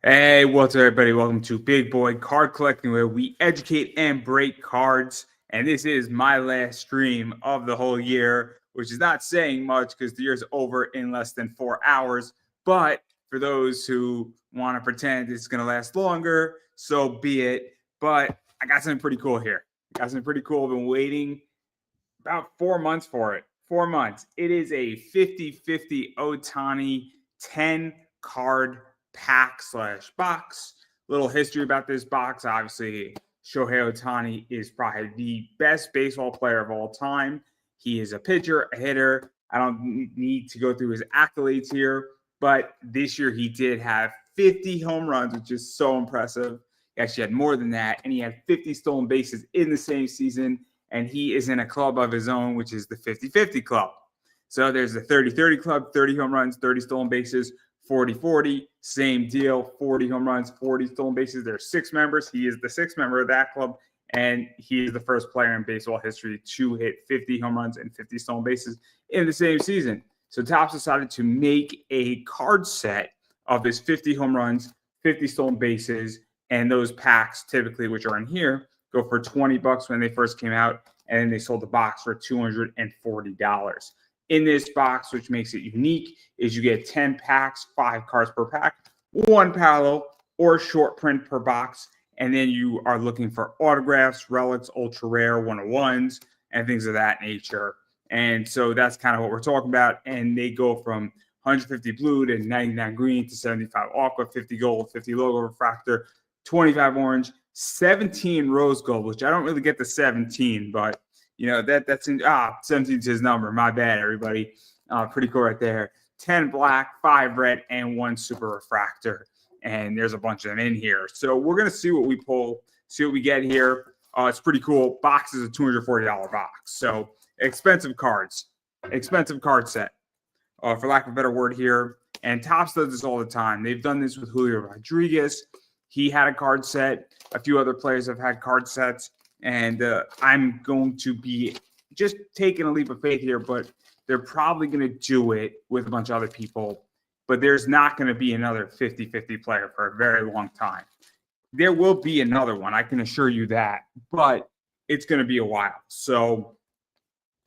Hey, what's up, everybody? Welcome to Big Boy Card Collecting, where we educate and break cards. And this is my last stream of the whole year, which is not saying much because the year's over in less than 4 hours. But for those who want to pretend it's going to last longer, so be it. But I got something pretty cool here. Got something pretty cool. I've been waiting about 4 months for it. 4 months. It is a 50-50 Ohtani 10 card pack / box. Little history about this box. Obviously, Shohei Ohtani is probably the best baseball player of all time. He is a pitcher, a hitter. I don't need to go through his accolades here, but this year he did have 50 home runs, which is so impressive. He actually had more than that, and he had 50 stolen bases in the same season, and he is in a club of his own, which is the 50-50 club. So there's the 30-30 club, 30 home runs, 30 stolen bases, 40-40, same deal, 40 home runs, 40 stolen bases. There's 6 members. He is the 6th member of that club, and he is the first player in baseball history to hit 50 home runs and 50 stolen bases in the same season. So Topps decided to make a card set of his 50 home runs, 50 stolen bases, and those packs typically, which are in here, go for $20 when they first came out, and then they sold the box for $240. In this box, which makes it unique, is you get 10 packs, 5 cards per pack, 1 parallel or short print per box, and then you are looking for autographs, relics, ultra rare, 101s, and things of that nature. And so that's kind of what we're talking about. And they go from 150 blue to 99 green to 75 aqua, 50 gold, 50 logo refractor, 25 orange, 17 rose gold, which I don't really get the 17, but you know, that's in 17 is his number. My bad, everybody. Pretty cool right there. 10 black, 5 red, and 1 super refractor. And there's a bunch of them in here. So we're gonna see what we pull, see what we get here. It's pretty cool. Box is a $240 box. So expensive cards, expensive card set, for lack of a better word here. And Topps does this all the time. They've done this with Julio Rodriguez. He had a card set. A few other players have had card sets. And I'm going to be just taking a leap of faith here, but they're probably going to do it with a bunch of other people. But there's not going to be another 50-50 player for a very long time. There will be another one, I can assure you that, but it's going to be a while. So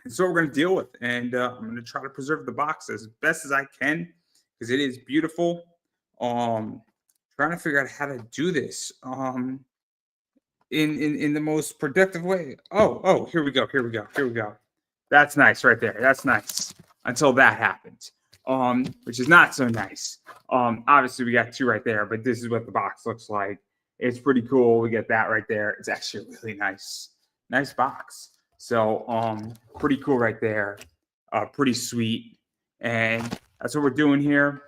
we're going to deal with. And I'm going to try to preserve the box as best as I can because it is beautiful. Trying to figure out how to do this. In the most productive way. Oh, here we go. That's nice right there. That's nice. Until that happens. Which is not so nice. Obviously we got 2 right there, but this is what the box looks like. It's pretty cool. We get that right there. It's actually really nice. Nice box. So pretty cool right there. Pretty sweet. And that's what we're doing here.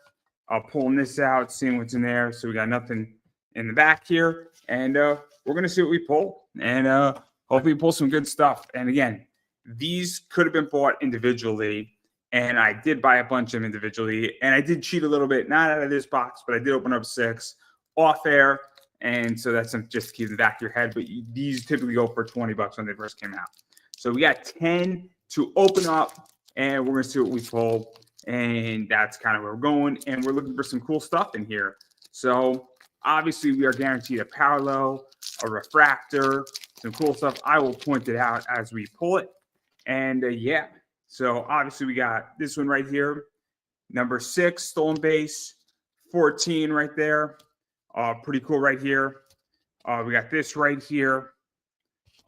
Pulling this out, seeing what's in there. So we got nothing in the back here. And we're going to see what we pull, and hopefully pull some good stuff. And again, these could have been bought individually, and I did buy a bunch of them individually, and I did cheat a little bit, not out of this box, but I did open up 6 off air, and so that's just to keep in the back of your head. But these typically go for $20 when they first came out. So we got 10 to open up, and we're going to see what we pull, and that's kind of where we're going, and we're looking for some cool stuff in here. So obviously, we are guaranteed a parallel, a refractor, some cool stuff. I will point it out as we pull it. And yeah, so obviously we got this one right here, number 6, stolen base, 14 right there. Pretty cool right here. We got this right here.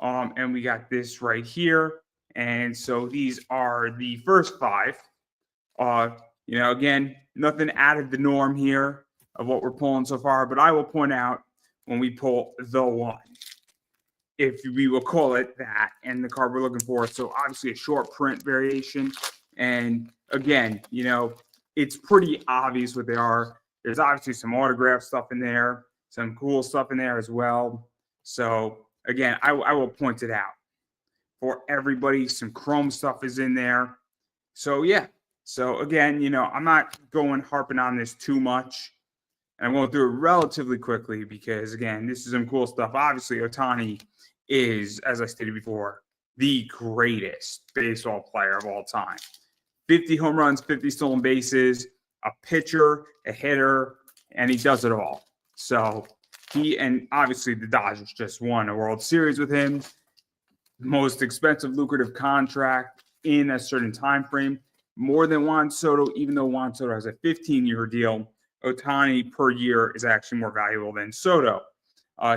And we got this right here. And so these are the first 5. You know, again, nothing out of the norm here of what we're pulling so far, but I will point out when we pull the 1, if we will call it that, and the card we're looking for. So obviously a short print variation. And again, you know, it's pretty obvious what they are. There's obviously some autograph stuff in there, some cool stuff in there as well. So again, I will point it out for everybody. Some chrome stuff is in there. So yeah. So again, you know, I'm not harping on this too much. And I'm going through it relatively quickly because, again, this is some cool stuff. Obviously, Ohtani is, as I stated before, the greatest baseball player of all time. 50 home runs, 50 stolen bases, a pitcher, a hitter, and he does it all. So and obviously the Dodgers just won a World Series with him. Most expensive, lucrative contract in a certain time frame, more than Juan Soto, even though Juan Soto has a 15-year deal. Ohtani per year is actually more valuable than Soto.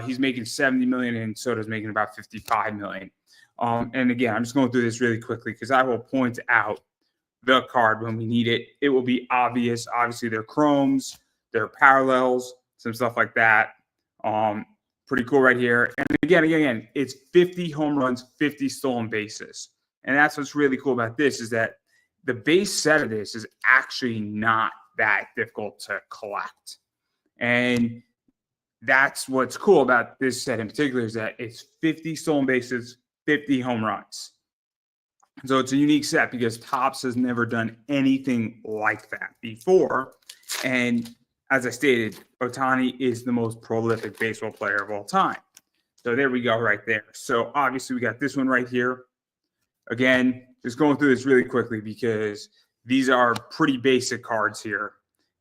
He's making $70 million and Soto's making about $55 million. And again, I'm just going through this really quickly because I will point out the card when we need it. It will be obvious. Obviously, they're chromes, they're parallels, some stuff like that. Pretty cool right here. And again, it's 50 home runs, 50 stolen bases. And that's what's really cool about this is that the base set of this is actually not that difficult to collect. And that's what's cool about this set in particular is that it's 50 stolen bases, 50 home runs. So it's a unique set because Topps has never done anything like that before. And as I stated, Ohtani is the most prolific baseball player of all time. So there we go right there. So obviously we got this one right here. Again, just going through this really quickly because these are pretty basic cards here.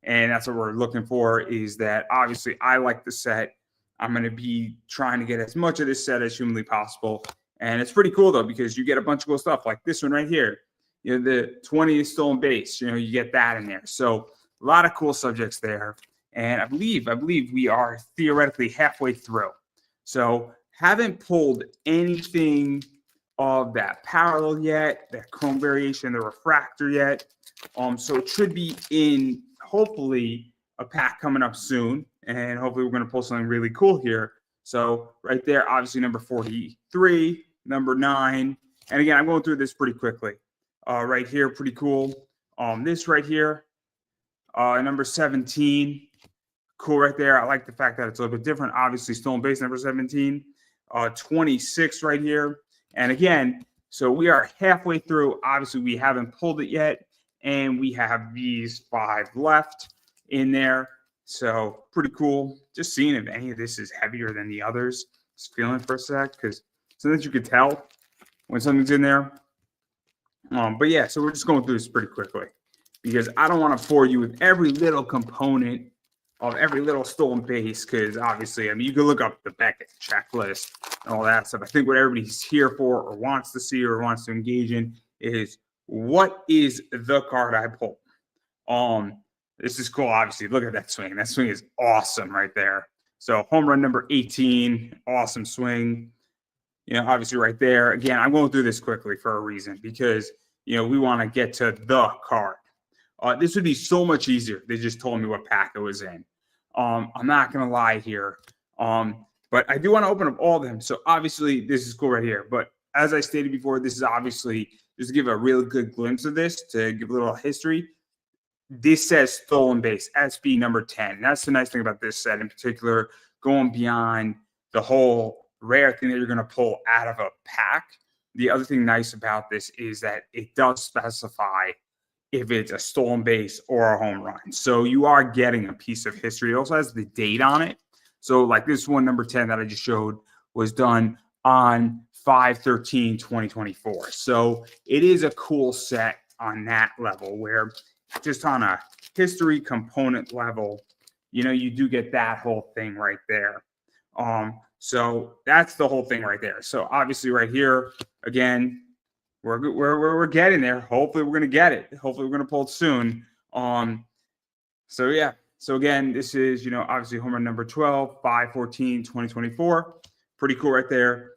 And that's what we're looking for is that obviously I like the set. I'm going to be trying to get as much of this set as humanly possible. And it's pretty cool, though, because you get a bunch of cool stuff like this one right here. You know, the 20th stolen base, you know, you get that in there. So a lot of cool subjects there. And I believe we are theoretically halfway through. So haven't pulled anything of that parallel yet, that chrome variation, the refractor yet. So it should be in hopefully a pack coming up soon. And hopefully we're going to pull something really cool here. So right there, obviously number 43, number 9. And again, I'm going through this pretty quickly. Right here, pretty cool. This right here, number 17. Cool right there. I like the fact that it's a little bit different. Obviously, stolen base number 17. 26 right here. And again, so we are halfway through. Obviously, we haven't pulled it yet. And we have these 5 left in there. So pretty cool. Just seeing if any of this is heavier than the others. Just feeling for a sec because sometimes you could tell when something's in there. But yeah, so we're just going through this pretty quickly because I don't want to bore you with every little component of every little stolen base because obviously, I mean, you can look up the Beckett checklist and all that stuff. I think what everybody's here for or wants to see or wants to engage in is what is the card I pull? This is cool, obviously. Look at that swing. That swing is awesome right there. So home run number 18, awesome swing. You know, obviously right there. Again, I'm going through this quickly for a reason because, you know, we want to get to the card. This would be so much easier. They just told me what pack it was in. I'm not going to lie here. But I do want to open up all of them. So obviously this is cool right here. But as I stated before, this is obviously just to give a real good glimpse of this, to give a little history. This says stolen base, SB number 10. That's the nice thing about this set in particular, going beyond the whole rare thing that you're going to pull out of a pack. The other thing nice about this is that it does specify if it's a stolen base or a home run. So you are getting a piece of history. It also has the date on it. So like this one, number 10 that I just showed was done on 5/13/2024. So it is a cool set on that level where just on a history component level, you know, you do get that whole thing right there. So that's the whole thing right there. So obviously right here, again, we're getting there. Hopefully we're going to get it. Hopefully we're going to pull it soon. So yeah. So again, this is, you know, obviously home run number 12, 5/14/2024. Pretty cool right there.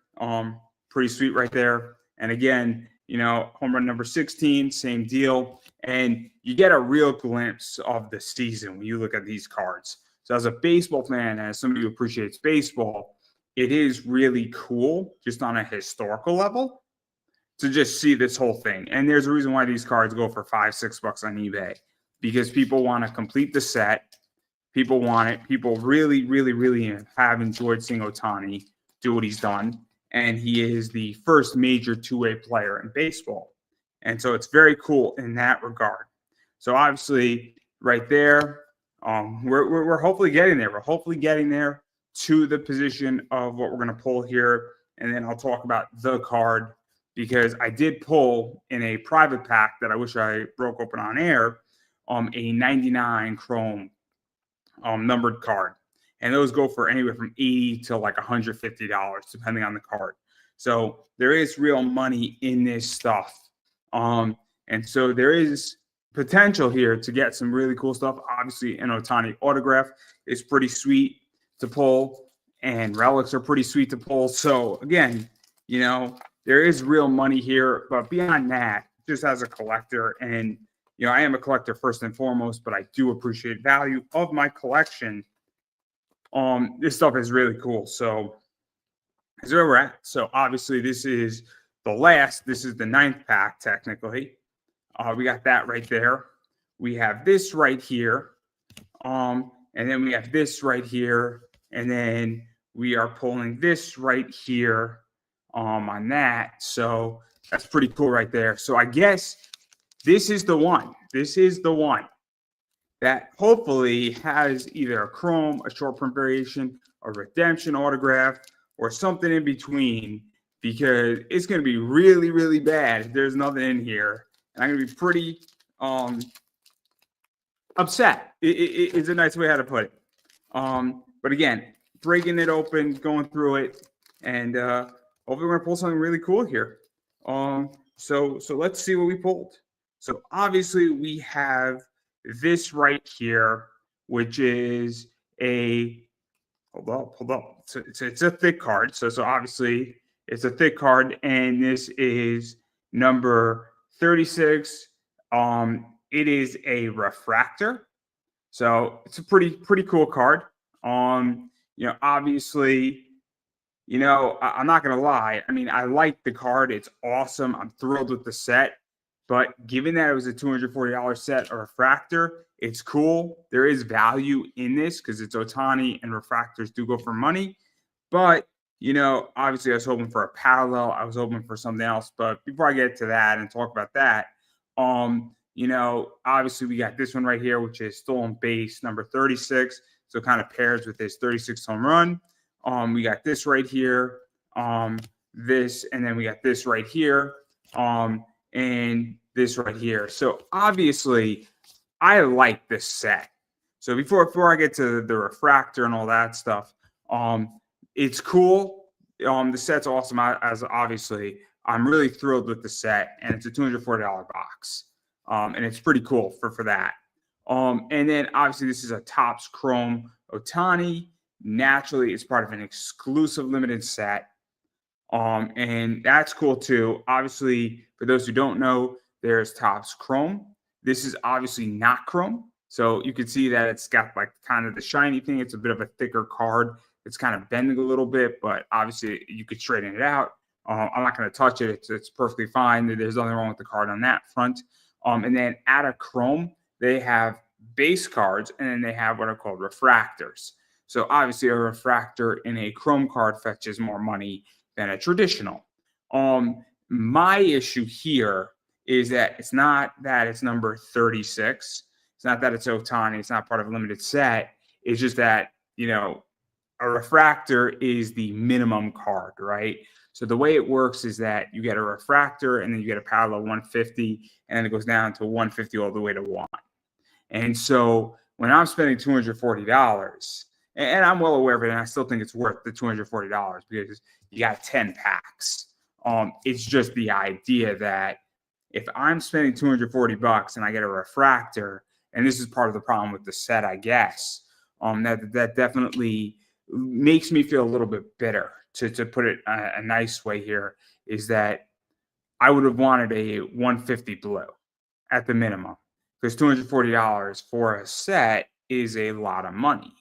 Pretty sweet right there. And again, you know, home run number 16, same deal. And you get a real glimpse of the season when you look at these cards. So as a baseball fan, as somebody who appreciates baseball, it is really cool just on a historical level to just see this whole thing. And there's a reason why these cards go for $5-6 on eBay, because people want to complete the set. People want it. People really, really, really have enjoyed seeing Ohtani do what he's done. And he is the first major two-way player in baseball. And so it's very cool in that regard. So obviously right there, we're hopefully getting there. We're hopefully getting there to the position of what we're going to pull here. And then I'll talk about the card, because I did pull in a private pack that I wish I broke open on air, a 99 chrome numbered card. And those go for anywhere from $80 to like $150, depending on the card. So there is real money in this stuff. And so there is potential here to get some really cool stuff. Obviously, an Ohtani autograph is pretty sweet to pull, and relics are pretty sweet to pull. So again, there is real money here. But beyond that, just as a collector, and I am a collector first and foremost, but I do appreciate value of my collection. This stuff is really cool. So here's where we're at. So obviously this is the 9th pack technically. We got that right there. We have this right here. And then we have this right here. And then we are pulling this right here on that. So that's pretty cool right there. So I guess this is the one. This is the one that hopefully has either a chrome, a short print variation, a redemption autograph, or something in between, because it's going to be really, really bad if there's nothing in here. And I'm going to be pretty upset. It's a nice way how to put it. But again, breaking it open, going through it, and hopefully we're going to pull something really cool here. So let's see what we pulled. So obviously we have this right here, which is hold up. It's a thick card. So obviously it's a thick card, and this is number 36. It is a refractor. So it's a pretty cool card. Obviously, I'm not gonna lie. I mean, I like the card. It's awesome. I'm thrilled with the set. But given that it was a $240 set, a refractor, it's cool. There is value in this because it's Ohtani, and refractors do go for money. But, obviously I was hoping for a parallel. I was hoping for something else. But before I get to that and talk about that, obviously we got this one right here, which is stolen base number 36. So it kind of pairs with this 36 home run. We got this right here, this, and then we got this right here. And this right here. So obviously I like this set. So before I get to the refractor and all that stuff, it's cool. The set's awesome. As obviously I'm really thrilled with the set, and it's a $240 box. And it's pretty cool for that. And then obviously this is a Topps Chrome Ohtani. Naturally, it's part of an exclusive limited set. And that's cool too. Obviously, for those who don't know, there's Topps Chrome. This is obviously not Chrome. So you can see that it's got like kind of the shiny thing. It's a bit of a thicker card. It's kind of bending a little bit, but obviously you could straighten it out. I'm not going to touch it. It's perfectly fine. There's nothing wrong with the card on that front. And then out of Chrome, they have base cards, and then they have what are called refractors. So obviously a refractor in a Chrome card fetches more money than a traditional. My issue here is that it's not that it's number 36. It's not that it's Ohtani. It's not part of a limited set. It's just that, a refractor is the minimum card, right? So the way it works is that you get a refractor, and then you get a parallel 150, and then it goes down to 150 all the way to 1. And so when I'm spending $240, and I'm well aware of it, and I still think it's worth the $240 because you got 10 packs. It's just the idea that if I'm spending $240 and I get a refractor, and this is part of the problem with the set, I guess, that definitely makes me feel a little bit bitter, to put it a nice way here, is that I would have wanted a 150 blue at the minimum, because $240 for a set is a lot of money.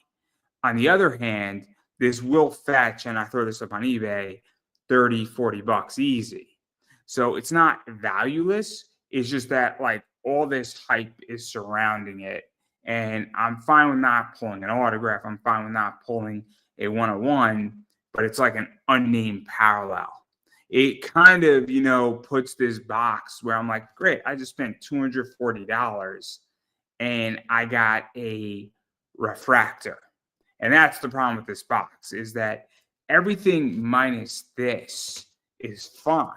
On the other hand, this will fetch, and I throw this up on eBay, $30-$40 easy. So it's not valueless. It's just that like all this hype is surrounding it. And I'm fine with not pulling an autograph. I'm fine with not pulling a 101, but it's like an unnamed parallel. It kind of, puts this box where I'm like, great, I just spent $240 and I got a refractor. And that's the problem with this box, is that everything minus this is fine.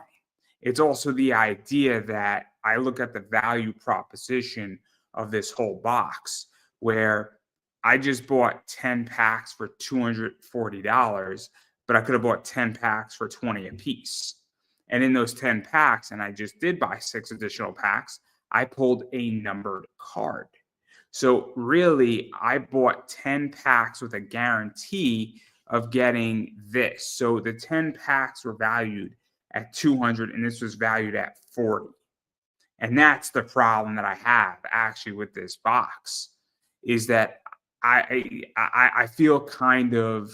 It's also the idea that I look at the value proposition of this whole box, where I just bought 10 packs for $240, but I could have bought 10 packs for 20 a piece. And in those 10 packs, and I just did buy 6 additional packs, I pulled a numbered card. So really, I bought 10 packs with a guarantee of getting this. So the 10 packs were valued at 200 and this was valued at 40. And that's the problem that I have actually with this box is that I feel kind of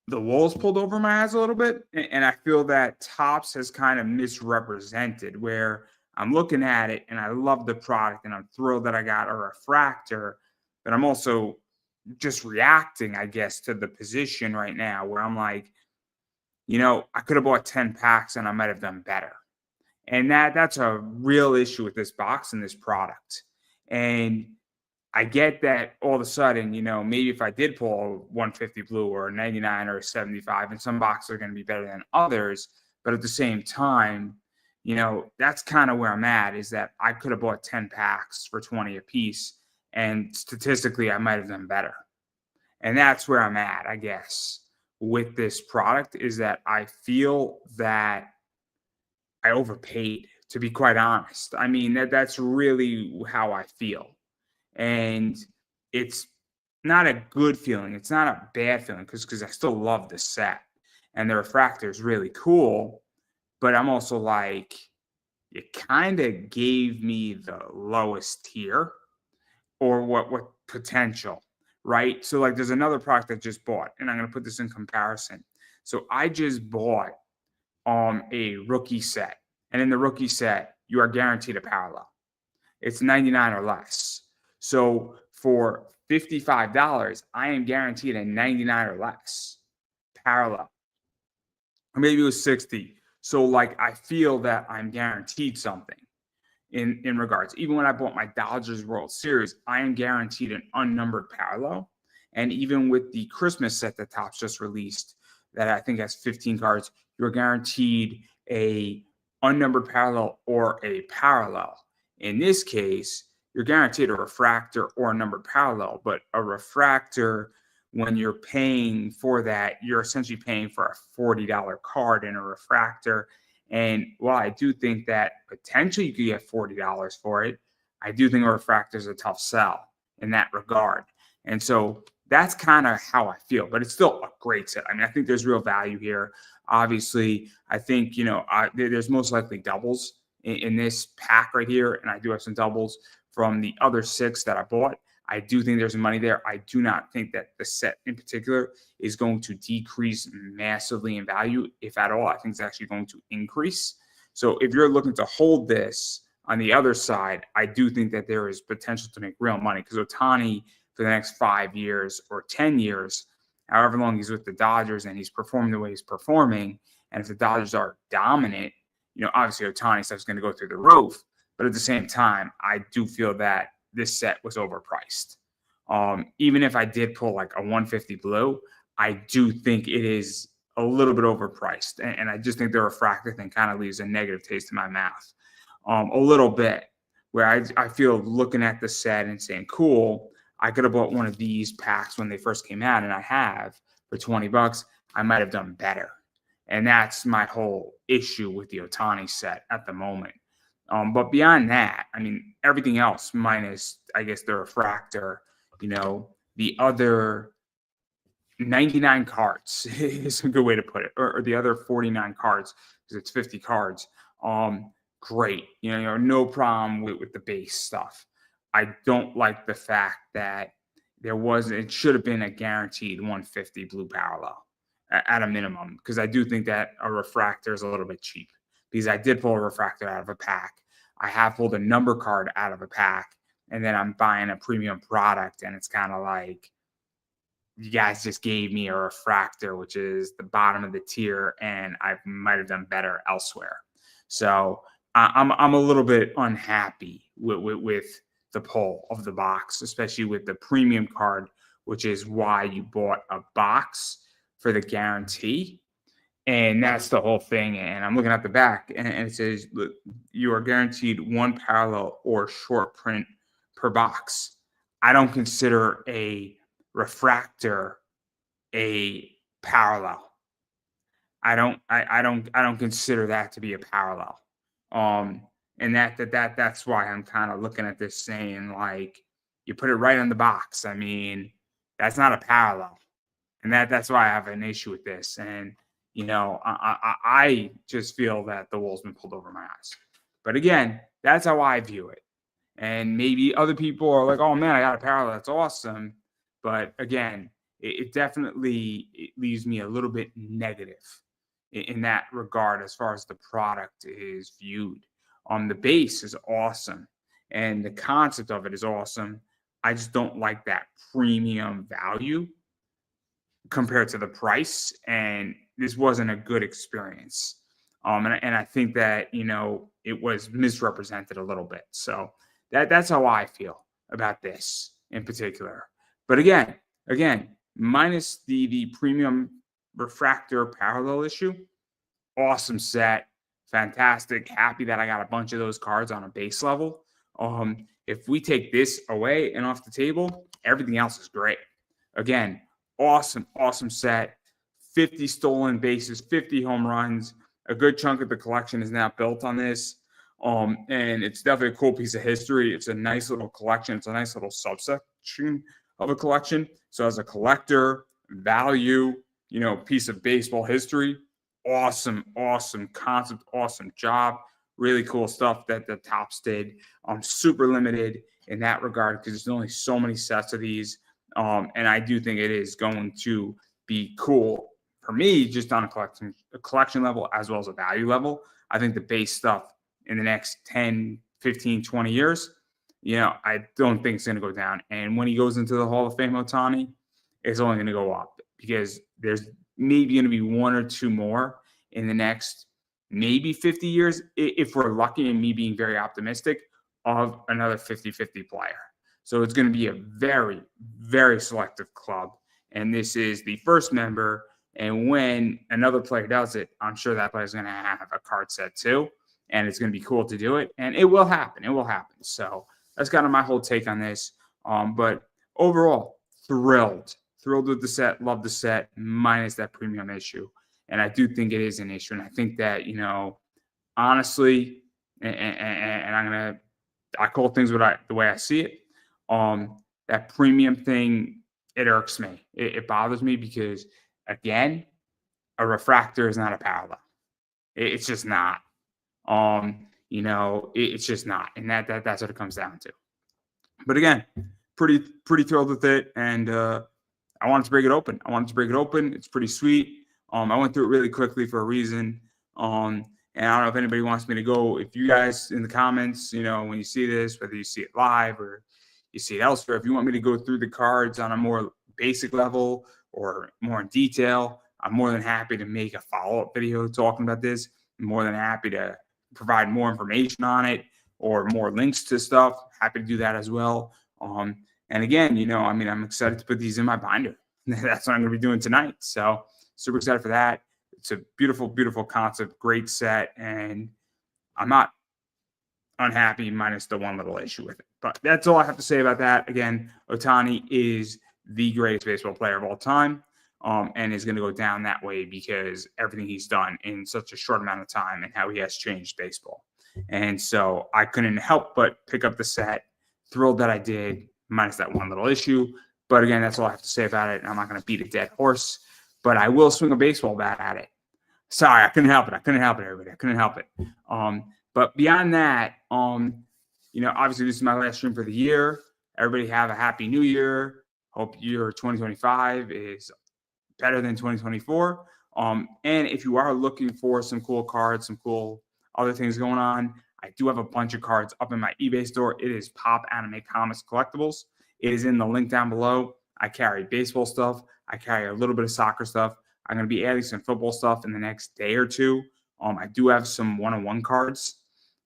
the wool's pulled over my eyes a little bit, and I feel that Topps has kind of misrepresented where I'm looking at it and I love the product and I'm thrilled that I got a refractor, but I'm also just reacting, I guess, to the position right now where I'm like, I could have bought 10 packs and I might have done better. And that's a real issue with this box and this product. And I get that all of a sudden, maybe if I did pull a 150 blue or a 99 or a 75, and some boxes are going to be better than others. But at the same time, that's kind of where I'm at is that I could have bought 10 packs for 20 a piece. And statistically, I might have done better. And that's where I'm at, I guess, with this product is that I feel that I overpaid, to be quite honest. I mean, that's really how I feel. And it's not a good feeling. It's not a bad feeling because I still love the set. And the refractor is really cool. But I'm also like, it kind of gave me the lowest tier or what potential, right? So like there's another product I just bought, and I'm going to put this in comparison. So I just bought a rookie set. And in the rookie set, you are guaranteed a parallel. It's 99 or less. So for $55, I am guaranteed a 99 or less parallel. Or maybe it was 60. So like I feel that I'm guaranteed something in regards. Even when I bought my Dodgers World Series, I am guaranteed an unnumbered parallel. And even with the Christmas set that Topps just released, that I think has 15 cards, you're guaranteed a unnumbered parallel or a parallel. In this case, you're guaranteed a refractor or a numbered parallel, but a refractor, when you're paying for that, you're essentially paying for a $40 card in a refractor. And while I do think that potentially you could get $40 for it, I do think a refractor is a tough sell in that regard. And so that's kind of how I feel, but it's still a great set. I mean, I think there's real value here. Obviously, I think, there's most likely doubles in this pack right here. And I do have some doubles from the other 6 that I bought. I do think there's money there. I do not think that the set in particular is going to decrease massively in value. If at all, I think it's actually going to increase. So if you're looking to hold this on the other side, I do think that there is potential to make real money because Ohtani for the next 5 years or 10 years, however long he's with the Dodgers and he's performing the way he's performing, and if the Dodgers are dominant, obviously Ohtani stuff is going to go through the roof. But at the same time, I do feel that this set was overpriced. Even if I did pull like a 150 blue, I do think it is a little bit overpriced. And I just think the refractor thing kind of leaves a negative taste in my mouth. A little bit, where I feel looking at the set and saying, cool, I could have bought one of these packs when they first came out, and I have for $20. I might have done better. And that's my whole issue with the Ohtani set at the moment. But beyond that, I mean, everything else minus, I guess, the refractor, the other 99 cards is a good way to put it, or the other 49 cards, because it's 50 cards. Great. No problem with the base stuff. I don't like the fact that it should have been a guaranteed 150 blue parallel at a minimum, because I do think that a refractor is a little bit cheap. Because I did pull a refractor out of a pack. I have pulled a number card out of a pack, and then I'm buying a premium product, and it's kind of like you guys just gave me a refractor, which is the bottom of the tier, and I might have done better elsewhere. So I'm a little bit unhappy with the pull of the box, especially with the premium card, which is why you bought a box for the guarantee. And that's the whole thing. And I'm looking at the back, and it says, look, you are guaranteed one parallel or short print per box. I don't consider a refractor a parallel. I don't consider that to be a parallel. Um, and that's why I'm kind of looking at this saying like you put it right on the box. I mean, that's not a parallel. And that's why I have an issue with this. And I just feel that the wool's been pulled over my eyes. But again, that's how I view it. And maybe other people are like, "Oh man, I got a parallel. That's awesome." But again, it definitely it leaves me a little bit negative in that regard as far as the product is viewed. The base is awesome, and the concept of it is awesome. I just don't like that premium value compared to the price, and this wasn't a good experience. And I think that it was misrepresented a little bit. So that's how I feel about this in particular. But again, minus the premium refractor parallel issue, awesome set, fantastic. Happy that I got a bunch of those cards on a base level. If we take this away and off the table, everything else is great. Again, awesome set. 50 stolen bases, 50 home runs. A good chunk of the collection is now built on this. And it's definitely a cool piece of history. It's a nice little collection. It's a nice little subsection of a collection. So as a collector, value, piece of baseball history, awesome concept, awesome job. Really cool stuff that the Topps did. Super limited in that regard because there's only so many sets of these. And I do think it is going to be cool for me, just on a collection level as well as a value level. I think the base stuff in the next 10, 15, 20 years, I don't think it's going to go down. And when he goes into the Hall of Fame, Ohtani, it's only going to go up because there's maybe going to be one or two more in the next maybe 50 years, if we're lucky, and me being very optimistic, of another 50-50 player. So it's going to be a very, very selective club. And this is the first member. And when another player does it, I'm sure that player is going to have a card set too. And it's going to be cool to do it. And it will happen. It will happen. So that's kind of my whole take on this. But overall, thrilled with the set. Love the set, minus that premium issue. And I do think it is an issue. And I think that, honestly, and I call things the way I see it. That premium thing, it irks me. It bothers me because, again, a refractor is not a parallel. It's just not. It's just not. And that's what it comes down to. But again, pretty thrilled with it. And I wanted to break it open. It's pretty sweet. I went through it really quickly for a reason. And I don't know if anybody wants me to go. If you guys in the comments, when you see this, whether you see it live or you see it elsewhere, if you want me to go through the cards on a more basic level or more in detail, I'm more than happy to make a follow-up video talking about this. I'm more than happy to provide more information on it or more links to stuff. Happy to do that as well. And again, I'm excited to put these in my binder. That's what I'm going to be doing tonight. So super excited for that. It's a beautiful, beautiful concept, great set, and I'm not unhappy minus the one little issue with it. But that's all I have to say about that. Again, Ohtani is the greatest baseball player of all time, and is going to go down that way because everything he's done in such a short amount of time and how he has changed baseball. And so I couldn't help but pick up the set. Thrilled that I did, minus that one little issue. But again, that's all I have to say about it. And I'm not going to beat a dead horse, but I will swing a baseball bat at it. Sorry, I couldn't help it, everybody. I couldn't help it. But beyond that, obviously this is my last stream for the year. Everybody have a happy new year. Hope year 2025 is better than 2024. And if you are looking for some cool cards, some cool other things going on, I do have a bunch of cards up in my eBay store. It is Pop Anime Comics Collectibles. It is in the link down below. I carry baseball stuff. I carry a little bit of soccer stuff. I'm going to be adding some football stuff in the next day or two. I do have some one-on-one cards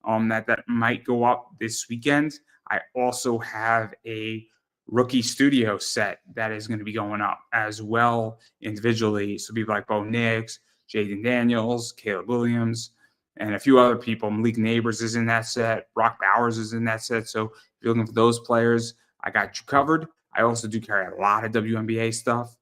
that might go up this weekend. I also have a rookie studio set that is going to be going up as well individually. So people like Bo Nix, Jaden Daniels, Caleb Williams, and a few other people. Malik Neighbors is in that set. Brock Bowers is in that set. So if you're looking for those players, I got you covered. I also do carry a lot of WNBA stuff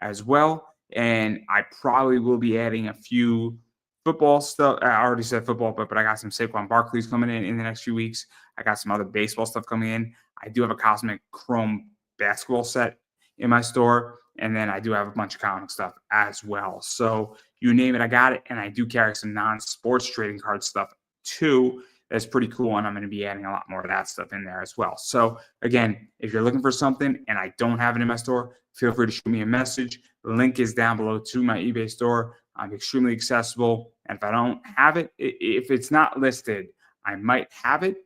as well. And I probably will be adding a few football stuff. I already said football, but I got some Saquon Barkley's coming in the next few weeks. I got some other baseball stuff coming in. I do have a Cosmic Chrome basketball set in my store. And then I do have a bunch of comic stuff as well. So you name it, I got it. And I do carry some non-sports trading card stuff too. That's pretty cool. And I'm going to be adding a lot more of that stuff in there as well. So again, if you're looking for something and I don't have it in my store, feel free to shoot me a message. The link is down below to my eBay store. I'm extremely accessible. And if I don't have it, if it's not listed, I might have it.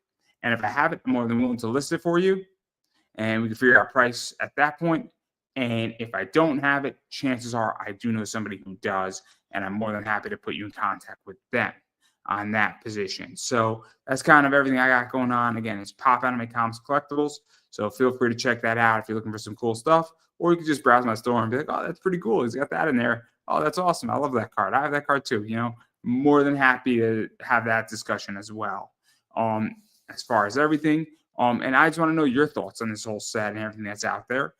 And if I have it, I'm more than willing to list it for you. And we can figure out price at that point. And if I don't have it, chances are I do know somebody who does. And I'm more than happy to put you in contact with them on that position. So that's kind of everything I got going on. Again, it's Pop Anime Comics Collectibles. So feel free to check that out if you're looking for some cool stuff. Or you can just browse my store and be like, oh, that's pretty cool. He's got that in there. Oh, that's awesome. I love that card. I have that card too. More than happy to have that discussion as well. As far as everything. And I just want to know your thoughts on this whole set and everything that's out there.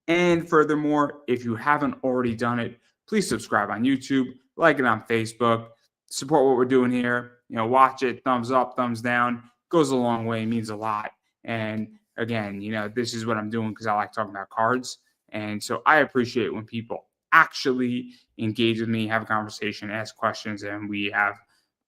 And furthermore, if you haven't already done it, please subscribe on YouTube, like it on Facebook, support what we're doing here. Watch it, thumbs up, thumbs down. Goes a long way, means a lot. And again, this is what I'm doing because I like talking about cards. And so I appreciate when people actually engage with me, have a conversation, ask questions, and we have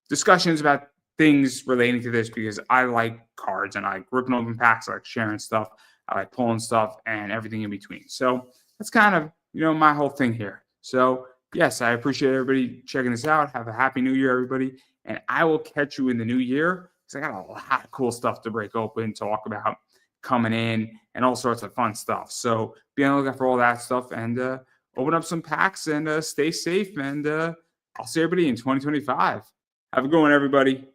discussions about things relating to this because I like cards and I like ripping open packs, I like sharing stuff, I like pulling stuff and everything in between. So that's kind of, my whole thing here. So yes, I appreciate everybody checking this out. Have a happy new year, everybody. And I will catch you in the new year because I got a lot of cool stuff to break open, talk about coming in and all sorts of fun stuff. So be on the lookout for all that stuff and open up some packs and stay safe. And I'll see everybody in 2025. Have a good one, everybody.